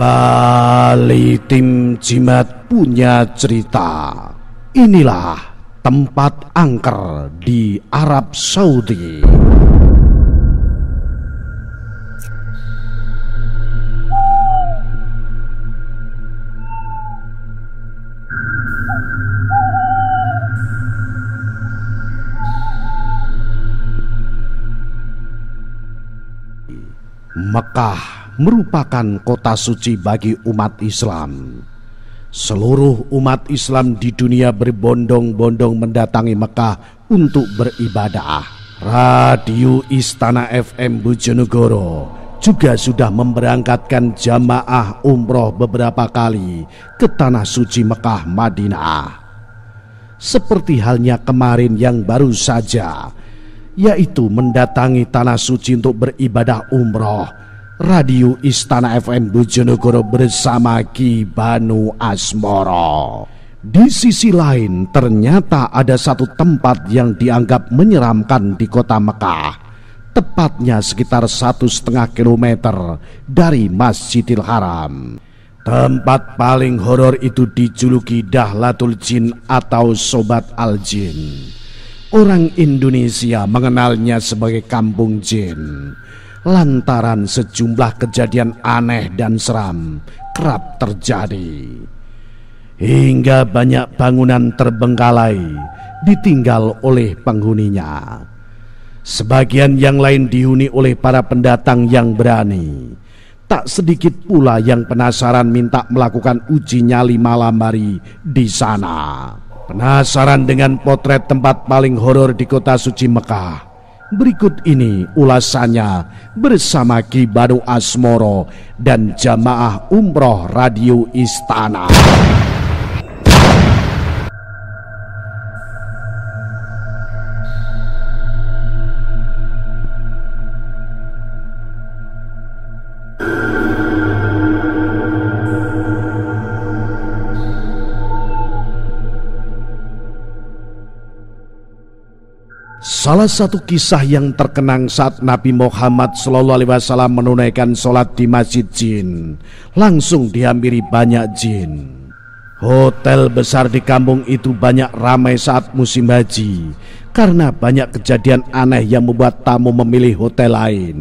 Kembali tim Jimat punya cerita. Inilah tempat angker di Arab Saudi. Mekah merupakan kota suci bagi umat Islam. Seluruh umat Islam di dunia berbondong-bondong mendatangi Mekah untuk beribadah. Radio Istana FM Bojonegoro juga sudah memberangkatkan jamaah umroh beberapa kali ke tanah suci Mekah Madinah. Seperti halnya kemarin yang baru saja, yaitu mendatangi tanah suci untuk beribadah umroh. Radio Istana FM Bojonegoro bersama Ki Banu Asmoro. Di sisi lain, ternyata ada satu tempat yang dianggap menyeramkan di kota Mekah, tepatnya sekitar 1,5 kilometer dari Masjidil Haram. Tempat paling horor itu dijuluki Dahlatul Jin atau Sobat Al-Jin. Orang Indonesia mengenalnya sebagai kampung jin, lantaran sejumlah kejadian aneh dan seram kerap terjadi. Hingga banyak bangunan terbengkalai ditinggal oleh penghuninya. Sebagian yang lain dihuni oleh para pendatang yang berani. Tak sedikit pula yang penasaran minta melakukan uji nyali malam hari di sana. Penasaran dengan potret tempat paling horor di kota suci Mekah? Berikut ini ulasannya bersama Ki Banu Asmoro dan jamaah umroh Radio Istana. Salah satu kisah yang terkenang saat Nabi Muhammad SAW menunaikan sholat di Masjid Jin, langsung dihampiri banyak jin. Hotel besar di kampung itu banyak ramai saat musim haji, karena banyak kejadian aneh yang membuat tamu memilih hotel lain.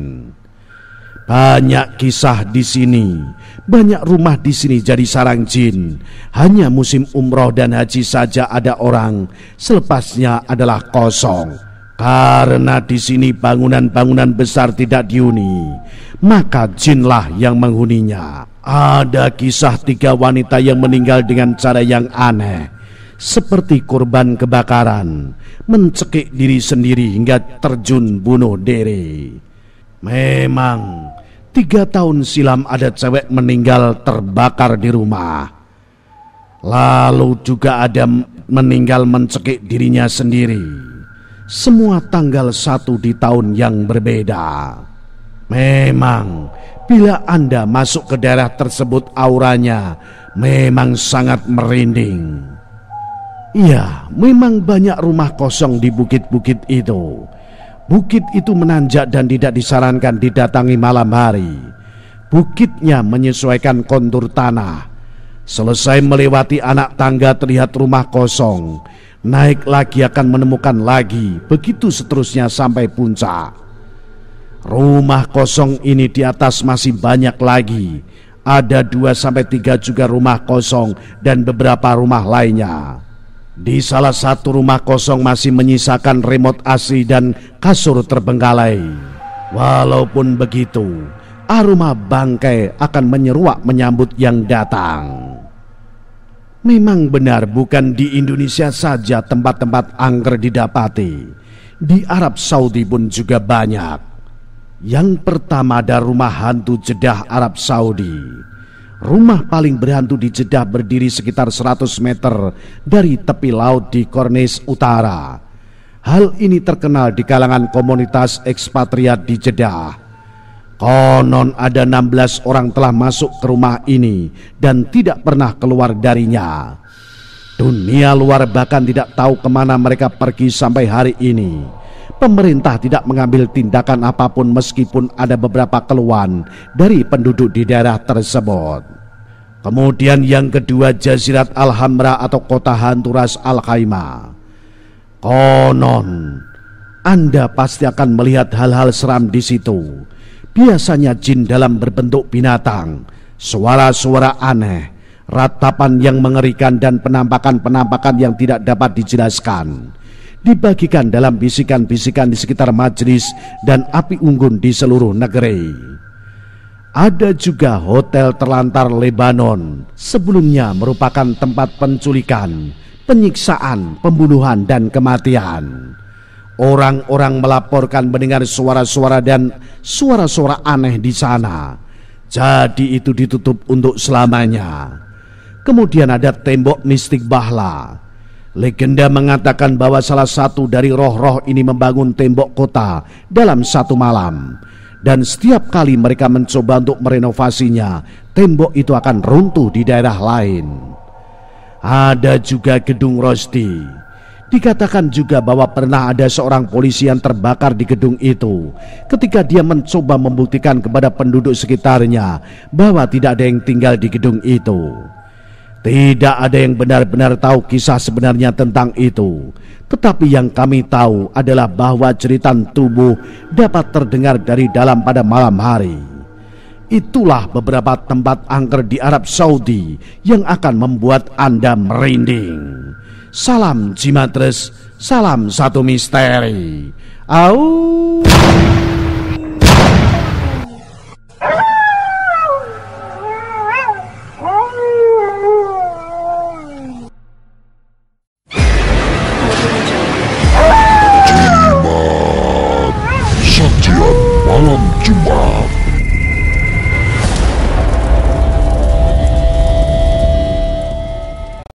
Banyak kisah di sini, banyak rumah di sini jadi sarang jin. Hanya musim umroh dan haji saja ada orang, selepasnya adalah kosong. Karena di sini bangunan-bangunan besar tidak dihuni, maka jinlah yang menghuninya. Ada kisah 3 wanita yang meninggal dengan cara yang aneh, seperti korban kebakaran, mencekik diri sendiri hingga terjun bunuh diri. Memang 3 tahun silam ada cewek meninggal terbakar di rumah. Lalu juga ada meninggal mencekik dirinya sendiri. Semua tanggal 1 di tahun yang berbeda. Memang bila Anda masuk ke daerah tersebut auranya memang sangat merinding. Iya, memang banyak rumah kosong di bukit-bukit itu. Bukit itu menanjak dan tidak disarankan didatangi malam hari. Bukitnya menyesuaikan kontur tanah. Selesai melewati anak tangga terlihat rumah kosong. Naik lagi akan menemukan lagi, begitu seterusnya sampai puncak. Rumah kosong ini di atas masih banyak lagi. Ada 2-3 juga rumah kosong dan beberapa rumah lainnya. Di salah satu rumah kosong masih menyisakan remote AC dan kasur terbengkalai. Walaupun begitu, aroma bangkai akan menyeruak menyambut yang datang. Memang benar bukan di Indonesia saja tempat-tempat angker didapati. Di Arab Saudi pun juga banyak. Yang pertama ada rumah hantu Jeddah Arab Saudi. Rumah paling berhantu di Jeddah berdiri sekitar 100 meter dari tepi laut di Corniche Utara. Hal ini terkenal di kalangan komunitas ekspatriat di Jeddah. Konon ada 16 orang telah masuk ke rumah ini dan tidak pernah keluar darinya. Dunia luar bahkan tidak tahu kemana mereka pergi sampai hari ini. pemerintah tidak mengambil tindakan apapun meskipun ada beberapa keluhan dari penduduk di daerah tersebut. Kemudian yang kedua, Jazirat Al-Hamra atau kota hantu Ras Al-Khaimah. Konon Anda pasti akan melihat hal-hal seram di situ. Biasanya jin dalam berbentuk binatang, suara-suara aneh, ratapan yang mengerikan dan penampakan-penampakan yang tidak dapat dijelaskan dibagikan dalam bisikan-bisikan di sekitar majelis dan api unggun di seluruh negeri. Ada juga hotel terlantar Lebanon, sebelumnya merupakan tempat penculikan, penyiksaan, pembunuhan dan kematian. Orang-orang melaporkan mendengar suara-suara dan suara-suara aneh di sana. Jadi itu ditutup untuk selamanya. Kemudian ada tembok mistik Bahla. Legenda mengatakan bahwa salah satu dari roh-roh ini membangun tembok kota dalam satu malam. Dan setiap kali mereka mencoba untuk merenovasinya, tembok itu akan runtuh di daerah lain. Ada juga gedung Rosti. Dikatakan juga bahwa pernah ada seorang polisi yang terbakar di gedung itu ketika dia mencoba membuktikan kepada penduduk sekitarnya bahwa tidak ada yang tinggal di gedung itu. Tidak ada yang benar-benar tahu kisah sebenarnya tentang itu. Tetapi yang kami tahu adalah bahwa jeritan tubuh dapat terdengar dari dalam pada malam hari. Itulah beberapa tempat angker di Arab Saudi yang akan membuat Anda merinding. Salam Jimatres, salam satu misteri. Au. Sajian malam Jumat